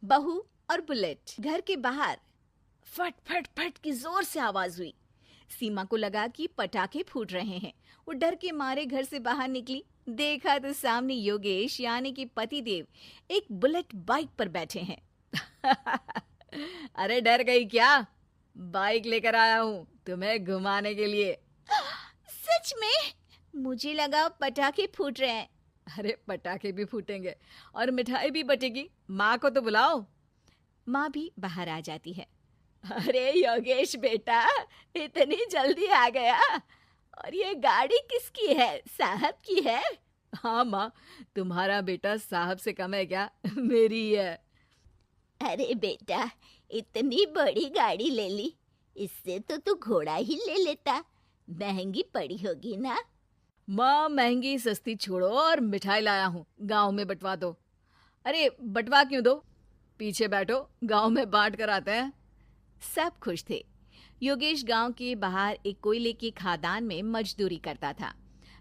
बहू और बुलेट। घर के बाहर फट फट फट की जोर से आवाज हुई। सीमा को लगा कि पटाखे फूट रहे हैं। वो डर के मारे घर से बाहर निकली। देखा तो सामने योगेश यानी कि पतिदेव एक बुलेट बाइक पर बैठे हैं। अरे डर गई क्या? बाइक लेकर आया हूँ तुम्हें घुमाने के लिए। सच में? मुझे लगा पटाखे फूट रहे हैं। अरे पटाखे भी फूटेंगे और मिठाई भी बटेगी। माँ को तो बुलाओ। माँ भी बाहर आ जाती है। अरे योगेश बेटा, इतनी जल्दी आ गया? और ये गाड़ी किसकी है? साहब की है? हाँ माँ, तुम्हारा बेटा साहब से कम है क्या? मेरी ही है। अरे बेटा, इतनी बड़ी गाड़ी ले ली। इससे तो तू घोड़ा ही ले लेता। महंगी पड़ी होगी ना? माँ महंगी सस्ती छोड़ो और मिठाई लाया हूँ, गांव में बंटवा दो। अरे बंटवा क्यों दो? पीछे बैठो, गांव में बांट कर आते हैं। सब खुश थे। योगेश गांव के बाहर एक कोयले की खदान में मजदूरी करता था।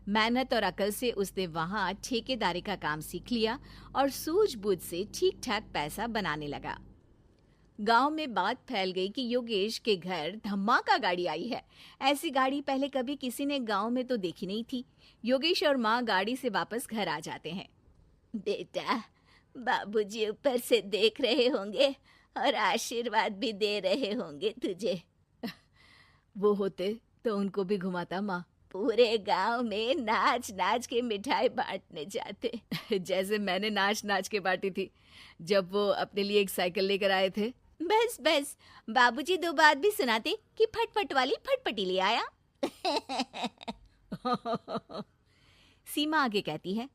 मेहनत और अकल से उसने वहां ठेकेदारी का काम सीख लिया और सूझबूझ से ठीक ठाक पैसा बनाने लगा। गांव में बात फैल गई कि योगेश के घर धमाका गाड़ी आई है। ऐसी गाड़ी पहले कभी किसी ने गांव में तो देखी नहीं थी। योगेश और माँ गाड़ी से वापस घर आ जाते हैं। बेटा, बाबूजी ऊपर से देख रहे होंगे और आशीर्वाद भी दे रहे होंगे तुझे। वो होते तो उनको भी घुमाता माँ। पूरे गांव में नाच नाच के मिठाई बांटने जाते। जैसे मैंने नाच नाच के बांटी थी जब वो अपने लिए एक साइकिल लेकर आए थे। बस बस, बाबूजी दो बात भी सुनाते कि फटफट वाली फटफटी ले आया। सीमा आगे कहती है,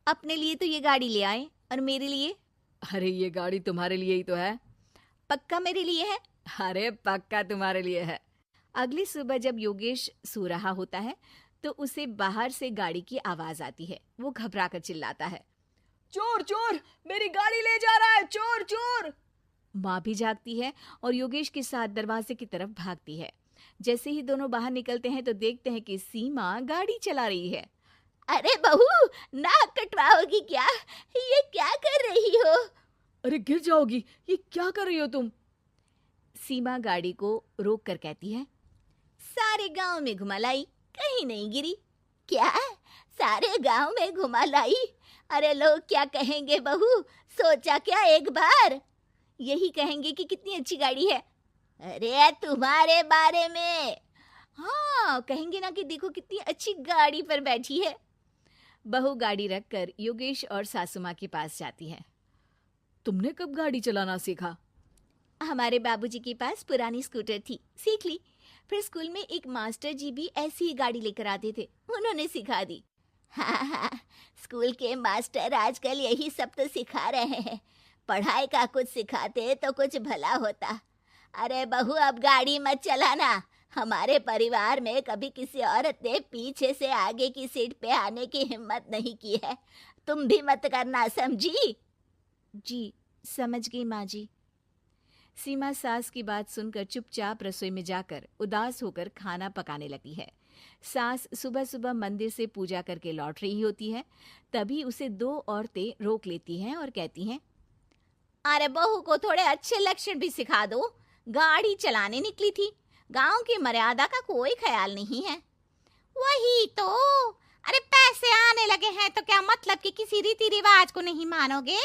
अपने लिए तो ये गाड़ी ले आए और मेरे लिए? अरे ये गाड़ी तुम्हारे लिए ही तो है। पक्का मेरे लिए है? अरे पक्का तुम्हारे लिए है। अगली सुबह जब योगेश सो रहा होता है तो उसे बाहर से गाड़ी की आवाज आती है। वो घबरा कर चिल्लाता है, चोर चोर, मेरी गाड़ी ले जा रहा है, चोर चोर। माँ भी जागती है और योगेश के साथ दरवाजे की तरफ भागती है। जैसे ही दोनों बाहर निकलते हैं तो देखते हैं कि सीमा गाड़ी चला रही है। अरे बहू, नाक कटवाओगी क्या? ये क्या कर रही हो? अरे गिर जाओगी, ये क्या कर रही हो तुम? सीमा गाड़ी को रोक कर कहती है, सारे गांव में घुमा लाई, कहीं नहीं गिरी। क्या? सारे गांव में घुमा लाई? अरे लोग क्या कहेंगे बहू? सोचा क्या एक बार? यही कहेंगे कि कितनी अच्छी गाड़ी है। अरे तुम्हारे बारे में। हाँ, कहेंगे ना कि देखो कितनी अच्छी गाड़ी पर बैठी है। बहू गाड़ी रखकर योगेश और सासू माँ के पास जाती है। तुमने कब गाड़ी चलाना सीखा? हमारे बाबूजी के पास पुरानी स्कूटर थी, सीख ली। फिर स्कूल में एक मास्टर जी भी ऐसी ही गाड़ी लेकर आते थे, उन्होंने सिखा दी। हाँ हाँ, स्कूल के मास्टर आजकल यही सब तो सिखा रहे हैं। पढ़ाई का कुछ सिखाते तो कुछ भला होता। अरे बहू, अब गाड़ी मत चलाना। हमारे परिवार में कभी किसी औरत ने पीछे से आगे की सीट पे आने की हिम्मत नहीं की है। तुम भी मत करना, समझी? जी समझ गई माँ जी। सीमा सास की बात सुनकर चुपचाप रसोई में जाकर उदास होकर खाना पकाने लगती है। सास सुबह सुबह मंदिर से पूजा करके लौट रही होती है। तभी उसे दो औरतें रोक लेती हैं और कहती हैं, अरे बहू को थोड़े अच्छे लक्षण भी सिखा दो। गाड़ी चलाने निकली थी, गांव की मर्यादा का कोई ख्याल नहीं है। वही तो। अरे पैसे आने लगे हैं तो क्या मतलब कि किसी रीति रिवाज को नहीं मानोगे?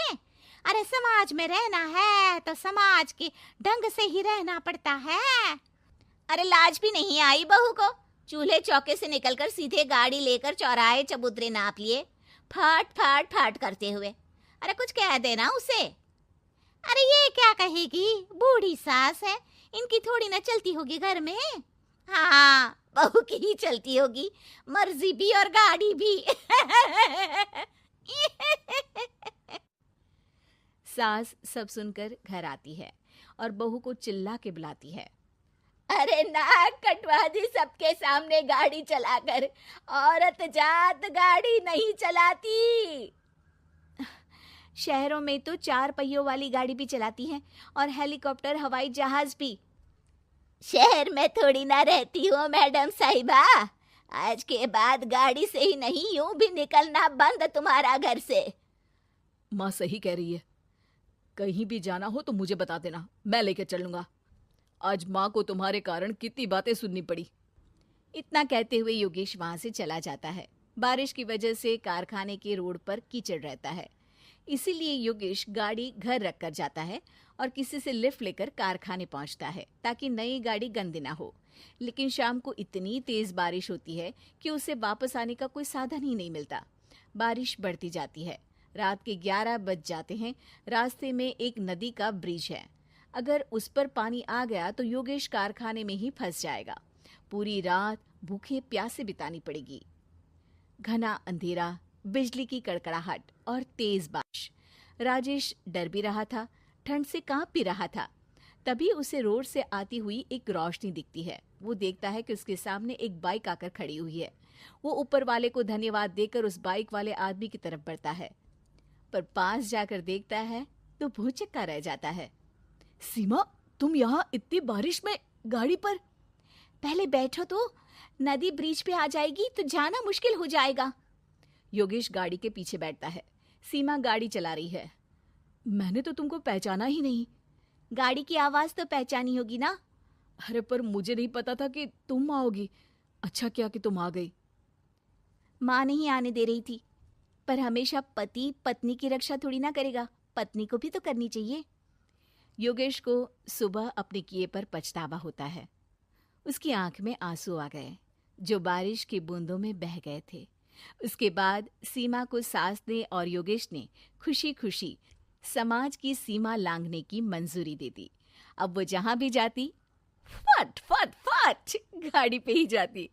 अरे समाज में रहना है तो समाज के ढंग से ही रहना पड़ता है। अरे लाज भी नहीं आई बहू को? चूल्हे चौके से निकलकर सीधे गाड़ी लेकर चौराहे चबूतरे नाप लिए, फट फट फट करते हुए। अरे कुछ कह देना उसे। अरे ये क्या कहेगी? बूढ़ी सास है, इनकी थोड़ी ना चलती होगी घर में। हाँ, बहू की ही चलती होगी, मर्जी भी और गाड़ी भी। सास सब सुनकर घर आती है और बहू को चिल्ला के बुलाती है, अरे नाक कटवा दी सबके सामने गाड़ी चलाकर। औरत जात गाड़ी नहीं चलाती। शहरों में तो 4 पहियों वाली गाड़ी भी चलाती हैं और हेलीकॉप्टर, हवाई जहाज भी। शहर में थोड़ी ना रहती हो मैडम साहिबा। आज के बाद गाड़ी से ही नहीं, यूं भी निकलना बंद तुम्हारा घर से। माँ सही कह रही है। कहीं भी जाना हो तो मुझे बता देना, मैं लेकर चलूंगा। आज माँ को तुम्हारे कारण कितनी बातें सुननी पड़ी। इतना कहते हुए योगेश वहां से चला जाता है। बारिश की वजह से कारखाने के रोड पर कीचड़ रहता है, इसीलिए योगेश गाड़ी घर रख कर जाता है और किसी से लिफ्ट लेकर कारखाने पहुंचता है ताकि नई गाड़ी गंदी ना हो। लेकिन शाम को इतनी तेज बारिश होती है कि उसे वापस आने का कोई साधन ही नहीं मिलता। बारिश बढ़ती जाती है। रात के 11 बज जाते हैं। रास्ते में एक नदी का ब्रिज है। अगर उस पर पानी आ गया तो योगेश कारखाने में ही फंस जाएगा। पूरी रात भूखे प्यासे बितानी पड़ेगी। घना अंधेरा, बिजली की कड़कड़ाहट और तेज बारिश। राजेश डर भी रहा था, ठंड से कांप भी रहा था। तभी उसे रोड से आती हुई एक रोशनी दिखती है। वो देखता है कि उसके सामने एक बाइक आकर खड़ी हुई है। वो ऊपर वाले को धन्यवाद देकर उस बाइक वाले आदमी की तरफ बढ़ता है, पर पास जाकर देखता है तो भौचक्का रह जाता है। सीमा, तुम यहाँ इतनी बारिश में गाड़ी पर? पहले बैठो तो, नदी ब्रिज पे आ जाएगी तो जाना मुश्किल हो जाएगा। योगेश गाड़ी के पीछे बैठता है। सीमा गाड़ी चला रही है। मैंने तो तुमको पहचाना ही नहीं। गाड़ी की आवाज तो पहचानी होगी ना। अरे पर मुझे नहीं पता था कि तुम आओगी। अच्छा किया कि तुम आ गई। माँ नहीं आने दे रही थी, पर हमेशा पति पत्नी की रक्षा थोड़ी ना करेगा, पत्नी को भी तो करनी चाहिए। योगेश को सुबह अपने किए पर पछतावा होता है। उसकी आंख में आंसू आ गए जो बारिश की बूंदों में बह गए थे। उसके बाद सीमा को सास ने और योगेश ने खुशी खुशी समाज की सीमा लांघने की मंजूरी दे दी। अब वो जहां भी जाती फट फट फट गाड़ी पे ही जाती।